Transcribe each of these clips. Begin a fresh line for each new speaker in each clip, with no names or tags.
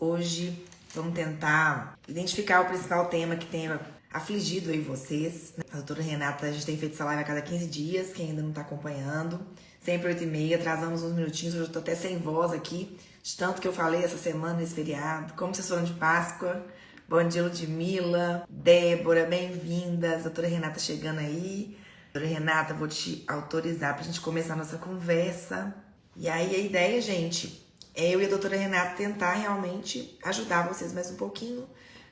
Hoje vamos tentar identificar o principal tema que tem afligido aí vocês. A doutora Renata, a gente tem feito essa live a cada 15 dias, quem ainda não tá acompanhando. Sempre 8h30, atrasamos uns minutinhos, hoje eu tô até sem voz aqui, de tanto que eu falei essa semana nesse feriado. Como vocês foram de Páscoa? Bom dia, Ludmila, Débora, bem-vindas. Doutora Renata chegando aí. Doutora Renata, vou te autorizar pra gente começar a nossa conversa. E aí a ideia, gente, é eu e a doutora Renata tentar realmente ajudar vocês mais um pouquinho,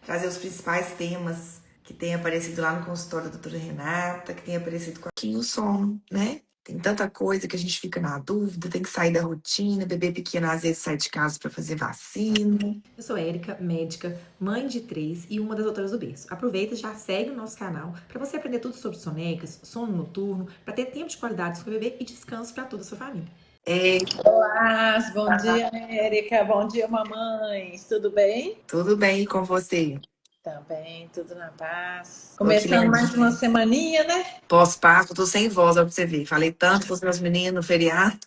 trazer os principais temas que tem aparecido lá no consultório da doutora Renata, que tem aparecido com o sono, né? Tem tanta coisa que a gente fica na dúvida, tem que sair da rotina, bebê pequeno às vezes sai de casa para fazer vacina.
Eu sou Érica, médica, mãe de 3 e uma das doutoras do berço. Aproveita e já segue o nosso canal para você aprender tudo sobre sonecas, sono noturno, para ter tempo de qualidade com o bebê e descanso para toda a sua família.
Olá, bom dia, Érica, bom dia, mamães, tudo bem?
Tudo bem com você?
Também, tudo na paz. Começando mais uma semaninha, né?
Pós-Páscoa, tô sem voz, ó, pra você ver. Falei tanto com os meus meninos no feriado.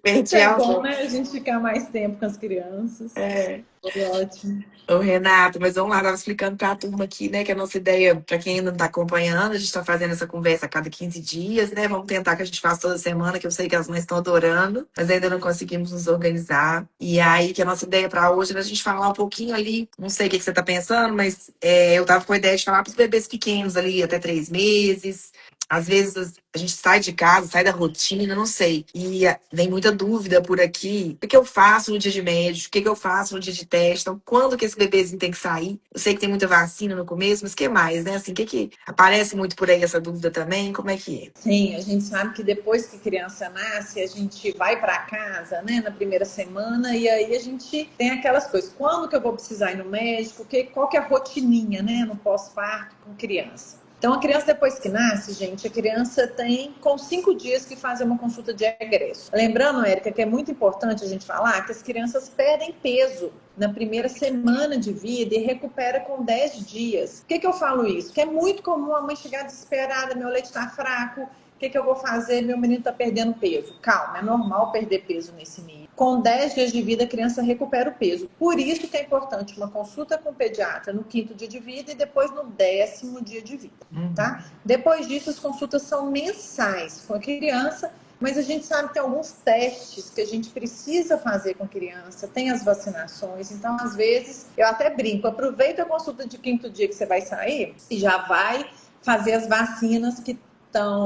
Isso é bom, né? A gente ficar mais tempo com as crianças. Foi ótimo.
Ô, Renato, mas vamos lá, tava explicando pra turma aqui, né, que a nossa ideia, pra quem ainda não tá acompanhando, a gente tá fazendo essa conversa a cada 15 dias, né? Vamos tentar que a gente faça toda semana, que eu sei que as mães estão adorando, mas ainda não conseguimos nos organizar. E aí, que a nossa ideia pra hoje é a gente falar um pouquinho ali, não sei o que você tá pensando, mas eu tava com a ideia de falar pros bebês pequenos ali, até 3 meses. Às vezes a gente sai de casa, sai da rotina, não sei. E vem muita dúvida por aqui. O que eu faço no dia de médico? O que eu faço no dia de teste? Então, quando que esse bebezinho tem que sair? Eu sei que tem muita vacina no começo, mas o que mais, né? Assim, o que aparece muito por aí essa dúvida também? Como é que é?
Sim, a gente sabe que depois que a criança nasce, a gente vai para casa, né, na primeira semana, e aí a gente tem aquelas coisas. Quando que eu vou precisar ir no médico? Qual que é a rotininha, né, no pós-parto com criança? Então, a criança, depois que nasce, gente, a criança tem com 5 dias que fazer uma consulta de egresso. Lembrando, Érica, que é muito importante a gente falar que as crianças perdem peso na primeira semana de vida e recupera com 10 dias. Por que eu falo isso? Que é muito comum a mãe chegar desesperada, meu leite está fraco, o que eu vou fazer? Meu menino está perdendo peso. Calma, é normal perder peso nesse nível. Com 10 dias de vida, a criança recupera o peso. Por isso que é importante uma consulta com o pediatra no 5º dia de vida e depois no 10º dia de vida, tá? Depois disso, as consultas são mensais com a criança, mas a gente sabe que tem alguns testes que a gente precisa fazer com a criança, tem as vacinações, então às vezes eu até brinco, aproveita a consulta de 5º dia que você vai sair e já vai fazer as vacinas que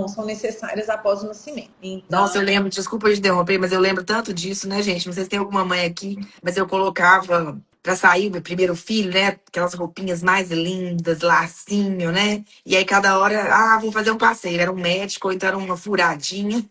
são necessárias após o nascimento. Então...
Nossa, eu lembro, desculpa de interromper, mas eu lembro tanto disso, né, gente? Não sei se tem alguma mãe aqui, mas eu colocava pra sair o meu primeiro filho, né? Aquelas roupinhas mais lindas, lacinho, né? E aí cada hora, vou fazer um passeio. Era um médico, ou então era uma furadinha.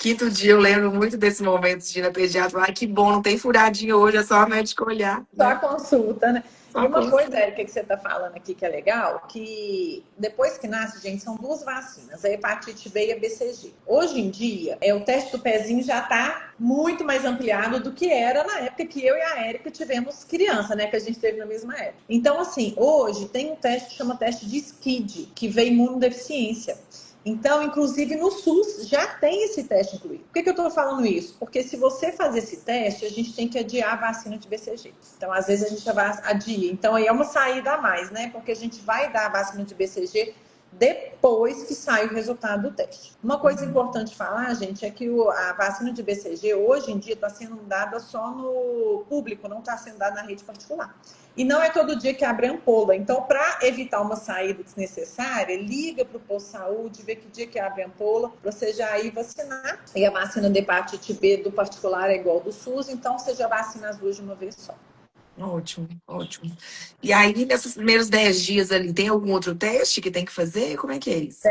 5º dia eu lembro muito desse momento de ir na pediatra. Ai, que bom, não tem furadinha hoje, é só a médica olhar.
Só a consulta, né? E uma coisa, Érica, que você está falando aqui que é legal, que depois que nasce, gente, são 2 vacinas, a hepatite B e a BCG. Hoje em dia, o teste do pezinho já está muito mais ampliado do que era na época que eu e a Érica tivemos criança, né? Que a gente teve na mesma época. Então, assim, hoje tem um teste que chama teste de SCID, que vê imunodeficiência. Então, inclusive no SUS já tem esse teste incluído. Por que eu estou falando isso? Porque se você fazer esse teste, a gente tem que adiar a vacina de BCG. Então, às vezes a gente adia. Então, aí é uma saída a mais, né? Porque a gente vai dar a vacina de BCG depois que sai o resultado do teste. Uma coisa importante falar, gente, é que a vacina de BCG hoje em dia está sendo dada só no público, não está sendo dada na rede particular. E não é todo dia que abre ampola. Então, para evitar uma saída desnecessária, liga para o posto de saúde, vê que dia que abre ampola, para você já ir vacinar. E a vacina de hepatite B do particular é igual ao do SUS, então você já vacina as 2 de uma vez só.
Ótimo, ótimo. E aí, nesses primeiros 10 dias ali, tem algum outro teste que tem que fazer? Como é que é isso?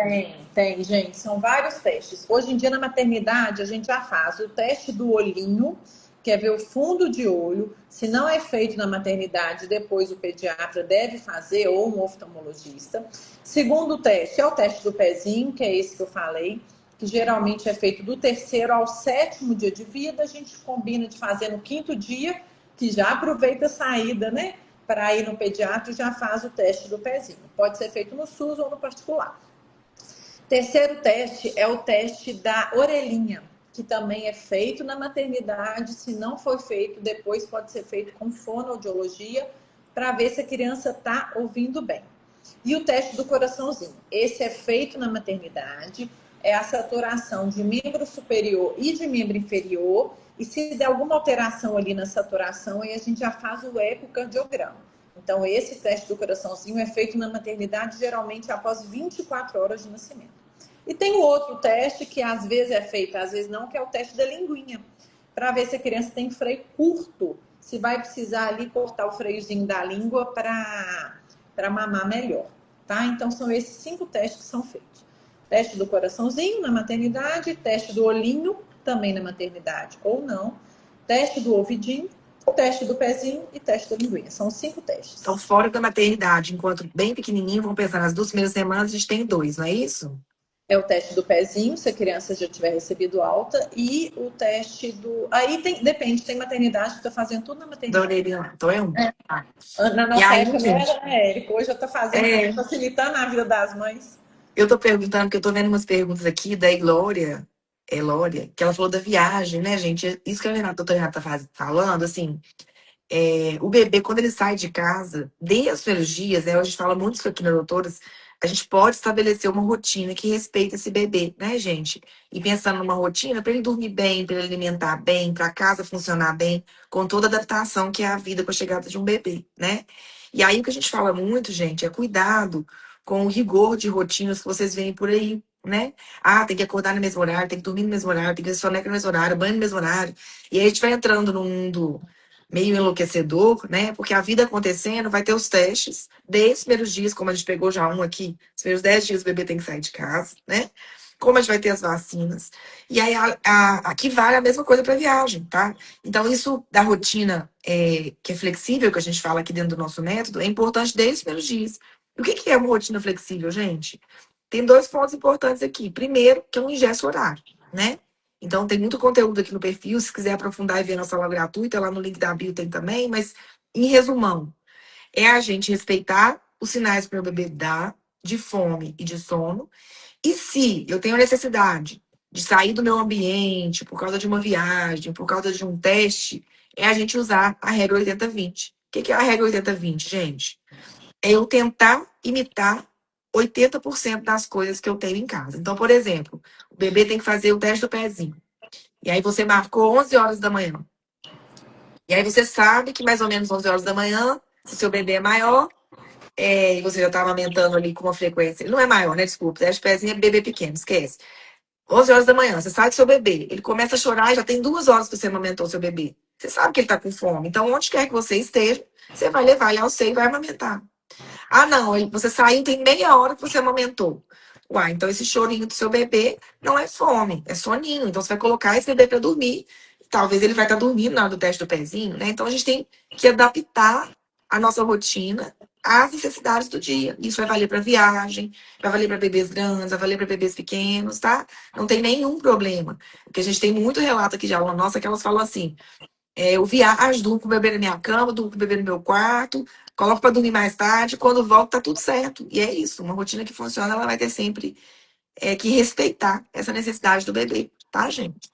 Tem, gente. São vários testes. Hoje em dia, na maternidade, a gente já faz o teste do olhinho, que é ver o fundo de olho. Se não é feito na maternidade, depois o pediatra deve fazer, ou um oftalmologista. Segundo teste é o teste do pezinho, que é esse que eu falei, que geralmente é feito do 3º ao 7º dia de vida. A gente combina de fazer no 5º dia, que já aproveita a saída, né? Para ir no pediatra e já faz o teste do pezinho. Pode ser feito no SUS ou no particular. Terceiro teste é o teste da orelhinha, que também é feito na maternidade. Se não for feito, depois pode ser feito com fonoaudiologia, para ver se a criança está ouvindo bem. E o teste do coraçãozinho, esse é feito na maternidade, é a saturação de membro superior e de membro inferior, e se der alguma alteração ali na saturação, aí a gente já faz o ecocardiograma. Então, esse teste do coraçãozinho é feito na maternidade, geralmente após 24 horas de nascimento. E tem o outro teste, que às vezes é feito, às vezes não, que é o teste da linguinha, para ver se a criança tem freio curto, se vai precisar ali cortar o freiozinho da língua para mamar melhor, tá? Então, são esses 5 testes que são feitos. Teste do coraçãozinho na maternidade, teste do olhinho também na maternidade ou não, teste do ouvidinho, teste do pezinho e teste da linguinha. São 5 testes.
Então, fora da maternidade, enquanto bem pequenininho, vão pensar nas 2 primeiras semanas, a gente tem 2, não é isso?
É o teste do pezinho, se a criança já tiver recebido alta, e o teste do... Aí depende, tem maternidade que está fazendo tudo na
Da
maternidade.
orelha, então é um.
Na nossa
aí,
época,
gente,
não era, né, Érico? Hoje eu estou fazendo, facilitando a vida das mães.
eu tô perguntando, porque eu tô vendo umas perguntas aqui da Glória, Elória, que ela falou da viagem, né, gente? Isso que a doutora Renata tá falando, assim, o bebê, quando ele sai de casa, desde os primeiros dias, né, a gente fala muito isso aqui na doutoras, a gente pode estabelecer uma rotina que respeita esse bebê, né, gente? E pensando numa rotina para ele dormir bem, para ele alimentar bem, para a casa funcionar bem, com toda a adaptação que é a vida com a chegada de um bebê, né? E aí o que a gente fala muito, gente, é cuidado com o rigor de rotinas que vocês veem por aí, né? Ah, tem que acordar no mesmo horário, tem que dormir no mesmo horário, tem que soneca no mesmo horário, banho no mesmo horário. E aí a gente vai entrando num mundo meio enlouquecedor, né? Porque a vida acontecendo, vai ter os testes, desde os primeiros dias, como a gente pegou já um aqui, os primeiros 10 dias o bebê tem que sair de casa, né? Como a gente vai ter as vacinas. E aí, aqui vale a mesma coisa para viagem, tá? Então, isso da rotina que é flexível, que a gente fala aqui dentro do nosso método, é importante desde os primeiros dias. E o que é uma rotina flexível, gente? Tem 2 pontos importantes aqui. Primeiro, que é um ingresso horário, né? Então, tem muito conteúdo aqui no perfil. Se quiser aprofundar e ver nossa aula gratuita, lá no link da bio tem também. Mas, em resumão, é a gente respeitar os sinais que o meu bebê dá de fome e de sono. E se eu tenho necessidade de sair do meu ambiente por causa de uma viagem, por causa de um teste, é a gente usar a regra 80-20. O que é a regra 80-20, gente? É eu tentar imitar 80% das coisas que eu tenho em casa. Então, por exemplo, o bebê tem que fazer o teste do pezinho. E aí você marcou 11 horas da manhã. E aí você sabe que mais ou menos 11 horas da manhã, se o seu bebê é maior, e você já está amamentando ali com uma frequência. Ele não é maior, né? Desculpa. Teste do pezinho é bebê pequeno, esquece. 11 horas da manhã, você sabe que seu bebê, ele começa a chorar e já tem 2 horas que você amamentou seu bebê. Você sabe que ele está com fome. Então, onde quer que você esteja, você vai levar ele ao seio e vai amamentar. Ah, não, você saiu, tem meia hora que você amamentou. Uai, então esse chorinho do seu bebê não é fome, é soninho. Então você vai colocar esse bebê para dormir. Talvez ele vai estar dormindo na hora do teste do pezinho, né? Então a gente tem que adaptar a nossa rotina às necessidades do dia. Isso vai valer para viagem, vai valer para bebês grandes, vai valer para bebês pequenos, tá? Não tem nenhum problema. Porque a gente tem muito relato aqui de aluna nossa que elas falam assim: eu viajo, durmo com o bebê na minha cama, durmo com o bebê no meu quarto, coloco para dormir mais tarde, quando volto tá tudo certo. E é isso, uma rotina que funciona, ela vai ter sempre que respeitar essa necessidade do bebê, tá, gente?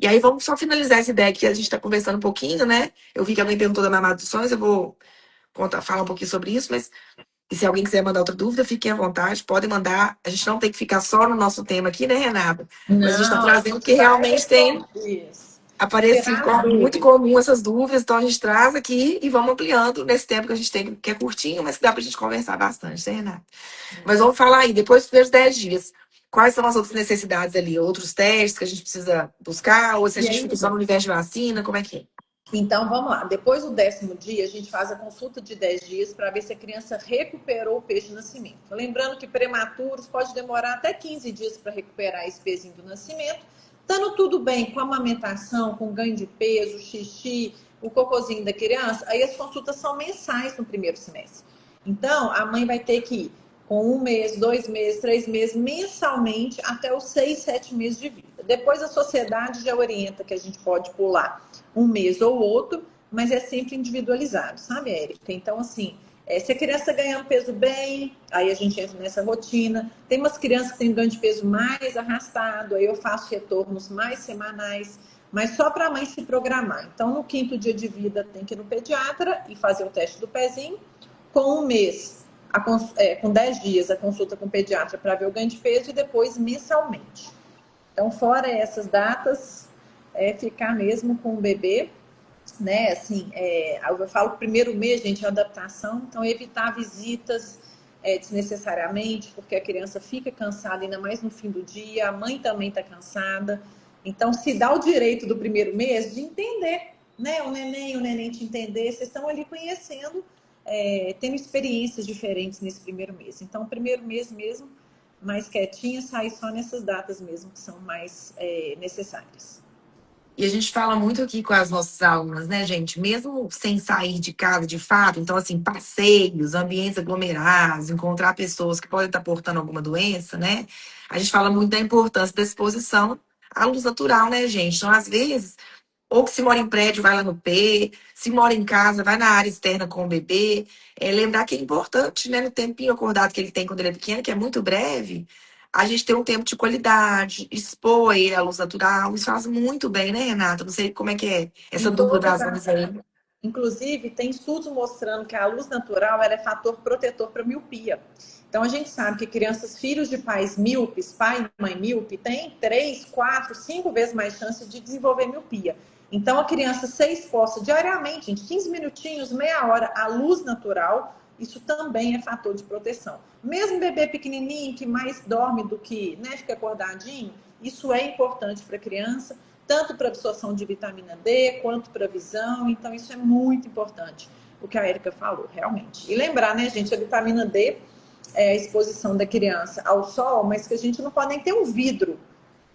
E aí vamos só finalizar essa ideia que a gente está conversando um pouquinho, né? Eu vi que alguém perguntou da mamada dos sonhos, eu vou falar um pouquinho sobre isso, mas e se alguém quiser mandar outra dúvida, fiquem à vontade, podem mandar. A gente não tem que ficar só no nosso tema aqui, né, Renata? Mas a gente está trazendo o que realmente tem aparecido como muito comum essas dúvidas, então a gente traz aqui e vamos ampliando nesse tempo que a gente tem, que é curtinho, mas que dá pra gente conversar bastante, né, Renata? Mas vamos falar aí, depois dos primeiros 10 dias, quais são as outras necessidades ali? Outros testes que a gente precisa buscar? Ou se a gente fica só no universo de vacina, como é que é?
Então, vamos lá. Depois do 10º dia, a gente faz a consulta de 10 dias para ver se a criança recuperou o peso de nascimento. Lembrando que prematuros pode demorar até 15 dias para recuperar esse pezinho do nascimento. Estando tudo bem com a amamentação, com ganho de peso, xixi, o cocôzinho da criança, aí as consultas são mensais no primeiro semestre. Então, a mãe vai ter que ir com 1 mês, 2 meses, 3 meses, mensalmente, até os 6, 7 meses de vida. Depois a sociedade já orienta que a gente pode pular 1 mês ou outro, mas é sempre individualizado, sabe, Érica? Então, assim, Se a criança está ganhando peso bem, aí a gente entra nessa rotina. Tem umas crianças que têm ganho de peso mais arrastado, aí eu faço retornos mais semanais, mas só para a mãe se programar. Então, no 5º dia de vida, tem que ir no pediatra e fazer o teste do pezinho. Com 1 mês, com 10 dias, a consulta com o pediatra para ver o ganho de peso e depois mensalmente. Então, fora essas datas, ficar mesmo com o bebê, né? Assim, eu falo primeiro mês, gente, adaptação, então evitar visitas desnecessariamente, porque a criança fica cansada, ainda mais no fim do dia, a mãe também está cansada. Então, se dá o direito do primeiro mês de entender, né? O neném te entender, vocês estão ali conhecendo, tendo experiências diferentes nesse primeiro mês. Então, o primeiro mês mesmo, mais quietinha, sair só nessas datas mesmo, que são mais necessárias.
E a gente fala muito aqui com as nossas alunas, né, gente? Mesmo sem sair de casa de fato, então, assim, passeios, ambientes aglomerados, encontrar pessoas que podem estar portando alguma doença, né? A gente fala muito da importância da exposição à luz natural, né, gente? Então, às vezes, ou que se mora em prédio, vai lá no P, se mora em casa, vai na área externa com o bebê. Lembrar que é importante, né, no tempinho acordado que ele tem quando ele é pequeno, que é muito breve, a gente ter um tempo de qualidade, expor ele à luz natural. Isso faz muito bem, né, Renata? Não sei como é que é essa
Em
dupla
todas
das
as
mãos aí.
Inclusive, tem estudos mostrando que a luz natural é fator protetor para miopia. Então, a gente sabe que crianças, filhos de pais míopes, pai e mãe míope, têm 3, 4, 5 vezes mais chance de desenvolver miopia. Então, a criança ser exposta diariamente, gente, 15 minutinhos, meia hora, à luz natural, isso também é fator de proteção. Mesmo bebê pequenininho, que mais dorme do que, né, fica acordadinho, isso é importante para a criança, tanto para absorção de vitamina D, quanto para visão. Então, isso é muito importante, o que a Érica falou, realmente. E lembrar, né, gente, a vitamina D é a exposição da criança ao sol, mas que a gente não pode nem ter um vidro,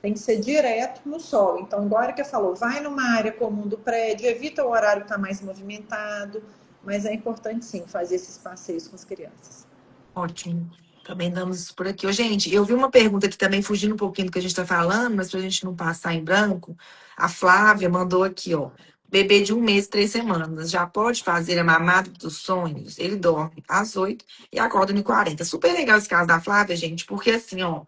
tem que ser direto no sol. Então, igual a Érica falou, vai numa área comum do prédio, evita o horário que está mais movimentado, mas é importante, sim, fazer esses passeios com as crianças.
Ótimo. Também damos isso por aqui. Ô, gente, eu vi uma pergunta aqui também, fugindo um pouquinho do que a gente está falando, mas para a gente não passar em branco. A Flávia mandou aqui, ó. Bebê de 1 mês, 3 semanas. Já pode fazer a mamada dos sonhos? Ele dorme às 8 e acorda no 40. Super legal esse caso da Flávia, gente, porque assim, ó.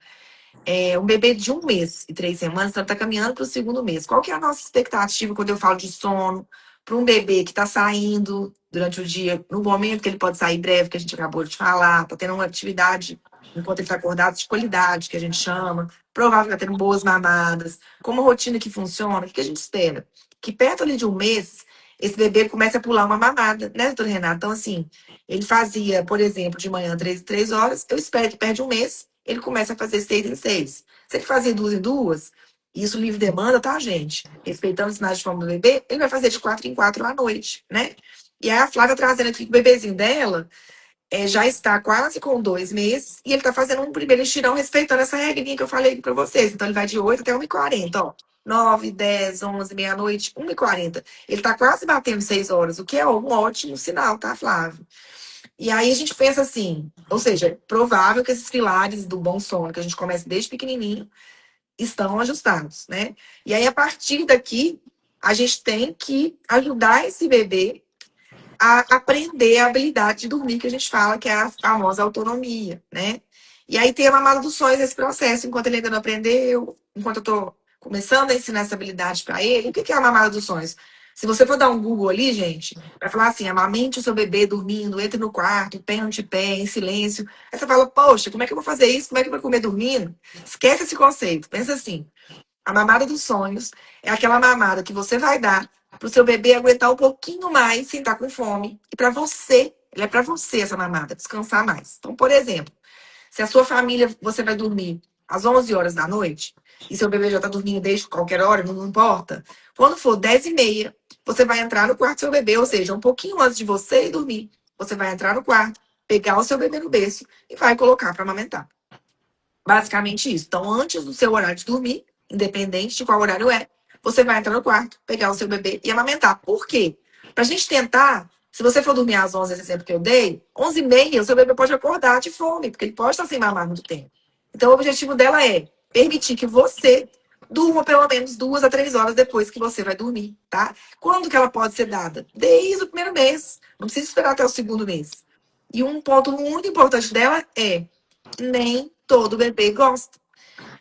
Um bebê de 1 mês e 3 semanas, então tá caminhando para o 2º mês. Qual que é a nossa expectativa quando eu falo de sono para um bebê que está saindo durante o dia, no momento que ele pode sair breve, que a gente acabou de falar, tá tendo uma atividade enquanto ele está acordado de qualidade, que a gente chama, provável que tá tendo boas mamadas, como rotina que funciona, o que a gente espera? Que perto ali de 1 mês, esse bebê comece a pular uma mamada, né, doutora Renata? Então, assim, ele fazia, por exemplo, de manhã 3 em 3 horas, eu espero que perde 1 mês, ele começa a fazer 6 em 6. Se ele fazer 2 em 2, isso livre demanda, tá, gente? Respeitando os sinais de fome do bebê, ele vai fazer de 4 em 4 à noite, né? E aí a Flávia trazendo aqui que o bebezinho dela já está quase com 2 meses e ele tá fazendo um primeiro estirão respeitando essa regrinha que eu falei aqui pra vocês. Então ele vai de 8 até 1h40, ó. 9, 10, 11, meia-noite, 1h40. Ele tá quase batendo 6 horas, o que é um ótimo sinal, tá, Flávio? E aí a gente pensa assim, ou seja, é provável que esses pilares do bom sono, que a gente começa desde pequenininho, estão ajustados, né? E aí, a partir daqui, a gente tem que ajudar esse bebê a aprender a habilidade de dormir, que a gente fala que é a famosa autonomia, né? E aí tem a mamada dos sonhos nesse processo, enquanto ele ainda não aprendeu, enquanto eu tô começando a ensinar essa habilidade para ele. O que é a mamada dos sonhos? Se você for dar um Google ali, gente, vai falar assim, amamente o seu bebê dormindo, entre no quarto, pé ante pé, em silêncio. Aí você fala, poxa, como é que eu vou fazer isso? Como é que eu vou comer dormindo? Esquece esse conceito. Pensa assim, a mamada dos sonhos é aquela mamada que você vai dar pro seu bebê aguentar um pouquinho mais sem estar com fome. E para você, ela é para você essa mamada, descansar mais. Então, por exemplo, se a sua família, você vai dormir às 11 horas da noite, e seu bebê já tá dormindo desde qualquer hora, não importa. Quando for 10h30, você vai entrar no quarto do seu bebê, ou seja, um pouquinho antes de você ir dormir, você vai entrar no quarto, pegar o seu bebê no berço e vai colocar para amamentar. Basicamente isso. Então, antes do seu horário de dormir, independente de qual horário é, você vai entrar no quarto, pegar o seu bebê e amamentar. Por quê? Pra gente tentar, se você for dormir às 11, esse exemplo que eu dei, 11h30, o seu bebê pode acordar de fome, porque ele pode estar sem mamar muito tempo. Então, o objetivo dela é permitir que você durma pelo menos 2 a 3 horas depois que você vai dormir, tá? Quando que ela pode ser dada? Desde o primeiro mês. Não precisa esperar até o 2º mês. E um ponto muito importante dela é nem todo bebê gosta.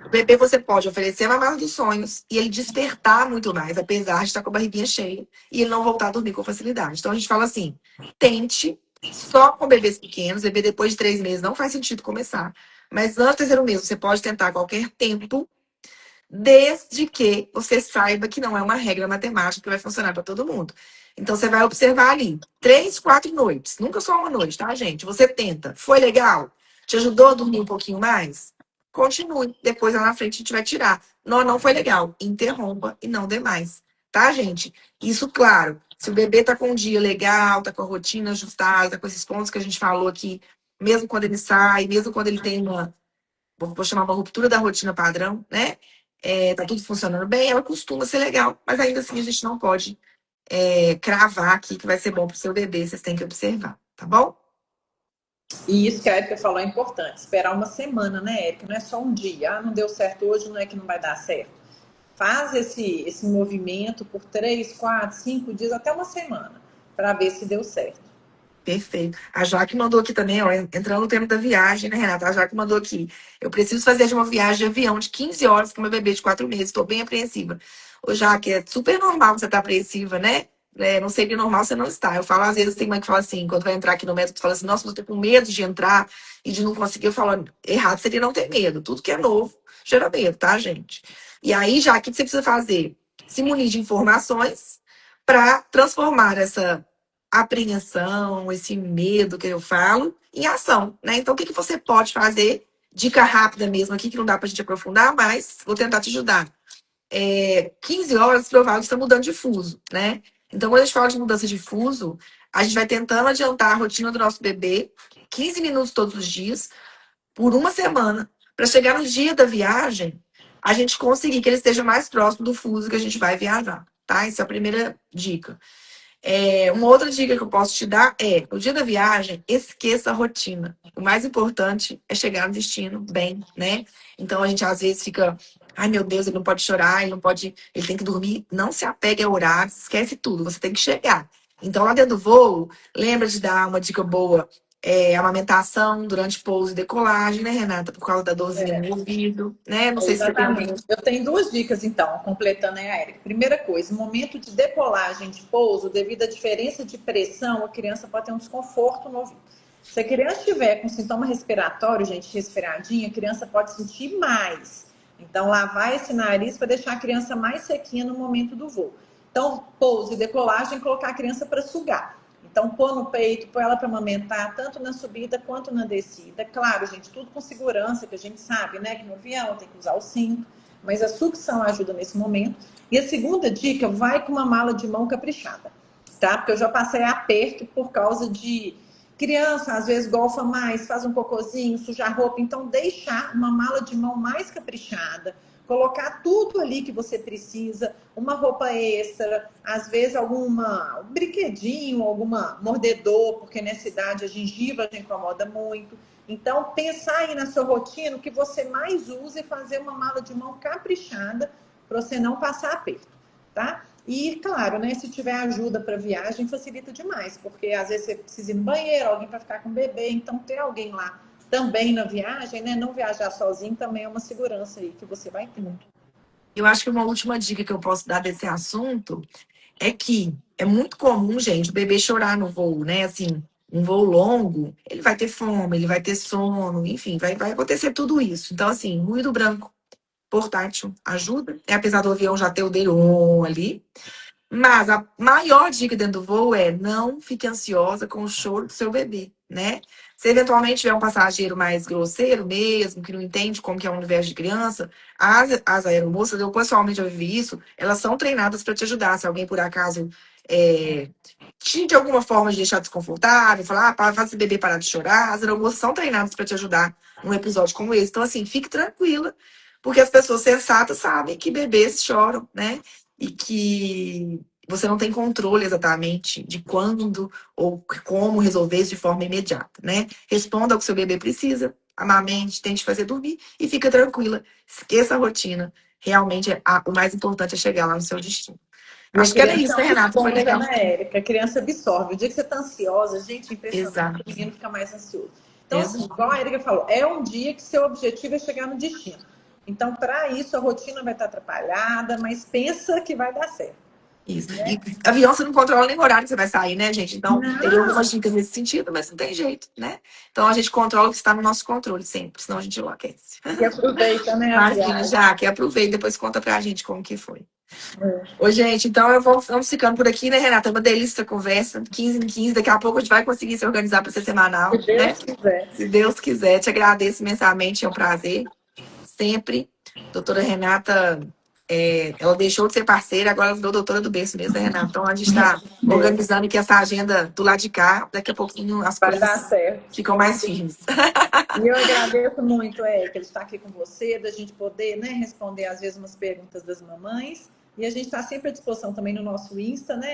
O bebê você pode oferecer a mamada dos sonhos e ele despertar muito mais, apesar de estar com a barriguinha cheia, e ele não voltar a dormir com facilidade. Então a gente fala assim: tente só com bebês pequenos, bebê depois de 3 meses não faz sentido começar. Mas antes do terceiro mês, você pode tentar a qualquer tempo, desde que você saiba que não é uma regra matemática que vai funcionar para todo mundo. Então você vai observar ali 3, 4 noites, nunca só uma noite, tá, gente? Você tenta, foi legal? Te ajudou a dormir um pouquinho mais? Continue. Depois lá na frente a gente vai tirar. Não, não foi legal. Interrompa e não dê mais. Tá, gente? Isso, claro. Se o bebê tá com um dia legal, tá com a rotina ajustada, tá com esses pontos que a gente falou aqui, mesmo quando ele sai, mesmo quando ele tem uma, vou chamar uma ruptura da rotina padrão, né? Tá tudo funcionando bem, ela costuma ser legal, mas ainda assim a gente não pode cravar aqui que vai ser bom pro seu bebê, vocês têm que observar, tá bom?
E isso que a Erika falou é importante, esperar uma semana, né, Erika? Não é só um dia. Ah, não deu certo hoje, não é que não vai dar certo. Faz esse movimento por 3, 4, 5 dias, até uma semana, para ver se deu certo.
Perfeito. A Jaque mandou aqui também, ó, entrando no tema da viagem, né, Renata? A Jaque mandou aqui. Eu preciso fazer de uma viagem de avião de 15 horas com meu bebê de 4 meses. Estou bem apreensiva. Ô, Jaque, é super normal você estar apreensiva, né? Não seria normal você não estar. Eu falo, às vezes, tem mãe que fala assim, quando vai entrar aqui no médico, fala assim, nossa, eu tô com medo de entrar e de não conseguir. Eu falo, errado seria não ter medo. Tudo que é novo gera medo, tá, gente? E aí, Jaque, o que você precisa fazer? Se munir de informações para transformar essa apreensão, esse medo que eu falo, em ação, né? Então, o que você pode fazer? Dica rápida mesmo aqui, que não dá pra gente aprofundar, mas vou tentar te ajudar. 15 horas, provável que está mudando de fuso, né? Então, quando a gente fala de mudança de fuso, a gente vai tentando adiantar a rotina do nosso bebê, 15 minutos todos os dias, por uma semana, para chegar no dia da viagem, a gente conseguir que ele esteja mais próximo do fuso que a gente vai viajar, tá? Essa é a primeira dica. Uma outra dica que eu posso te dar é, no dia da viagem, esqueça a rotina. O mais importante é chegar no destino bem, né? Então a gente às vezes fica, ai meu Deus, ele não pode chorar, ele não pode, ele tem que dormir. Não se apegue a horários, esquece tudo, você tem que chegar. Então lá dentro do voo, lembra de dar uma dica boa, amamentação durante pouso e decolagem, né, Renata? Por causa da dorzinha no ouvido, né? Não sei se você tem algum.
Exatamente. Eu tenho duas dicas, então, completando a Erika. Primeira coisa, no momento de decolagem de pouso, devido à diferença de pressão, a criança pode ter um desconforto no ouvido. Se a criança estiver com sintoma respiratório, gente, resfriadinha, a criança pode sentir mais. Então, lavar esse nariz para deixar a criança mais sequinha no momento do voo. Então, pouso e decolagem, colocar a criança para sugar. Então, pôr no peito, pôr ela para amamentar, tanto na subida quanto na descida. Claro, gente, tudo com segurança, que a gente sabe, né? Que no avião tem que usar o cinto, mas a sucção ajuda nesse momento. E a segunda dica, vai com uma mala de mão caprichada, tá? Porque eu já passei aperto por causa de criança, às vezes golfa mais, faz um cocôzinho, suja a roupa. Então, deixar uma mala de mão mais caprichada, colocar tudo ali que você precisa, uma roupa extra, às vezes um brinquedinho, alguma mordedor, porque nessa idade a gengiva já incomoda muito. Então, pensar aí na sua rotina, o que você mais usa e fazer uma mala de mão caprichada para você não passar aperto, tá? E, claro, né, se tiver ajuda para viagem, facilita demais, porque às vezes você precisa ir no banheiro, alguém para ficar com o bebê, então ter alguém lá também na viagem, né? Não viajar sozinho também é uma segurança aí que você vai ter.
Eu acho que uma última dica que eu posso dar desse assunto é que é muito comum, gente, o bebê chorar no voo, né? Assim, um voo longo, ele vai ter fome, ele vai ter sono, enfim, vai acontecer tudo isso. Então, assim, ruído branco portátil ajuda, apesar do avião já ter o Deron ali. Mas a maior dica dentro do voo é não fique ansiosa com o choro do seu bebê, né? Se eventualmente tiver um passageiro mais grosseiro mesmo, que não entende como que é o universo de criança, as aeromoças, eu pessoalmente já vivi isso, elas são treinadas para te ajudar. Se alguém por acaso de alguma forma de deixar desconfortável, falar, faz esse bebê parar de chorar, as aeromoças são treinadas para te ajudar num episódio como esse. Então, assim, fique tranquila, porque as pessoas sensatas sabem que bebês choram, né? E que você não tem controle exatamente de quando ou como resolver isso de forma imediata, né? Responda ao que seu bebê precisa, amamente, tente fazer dormir e fica tranquila. Esqueça a rotina. Realmente, o mais importante é chegar lá no seu destino.
Acho que era isso, né, Renata? Foi legal.
Né, Érica? A criança absorve. O dia que você tá ansiosa, gente, impressionante.
Exato.
O menino fica mais ansioso. Então, assim, igual a Érica falou, é um dia que seu objetivo é chegar no destino. Então, para isso, a rotina vai estar atrapalhada, mas pensa que vai dar certo.
Isso. E avião você não controla nem o horário que você vai sair, né, gente? Então, teria algumas dicas nesse sentido, mas não tem jeito, né? Então, a gente controla o que está no nosso controle sempre, senão a gente enlouquece.
E aproveita, né?
Imagina, já, que aproveita e depois conta pra gente como que foi. Ô, gente, então vamos ficando por aqui, né, Renata? É uma delícia a conversa, 15 em 15. Daqui a pouco a gente vai conseguir se organizar para ser semanal.
Se Deus quiser.
Se Deus quiser. Te agradeço imensamente, é um prazer. Sempre. Doutora Renata, ela deixou de ser parceira, agora ela virou doutora do berço mesmo, né, Renata? Então a gente está organizando aqui essa agenda do lado de cá. Daqui a pouquinho as
Vai dar
coisas
certo.
ficam mais firmes.
E eu agradeço muito, Érica, de estar aqui com você, da gente poder, né, responder às vezes umas perguntas das mamães. E a gente está sempre à disposição também no nosso Insta, né?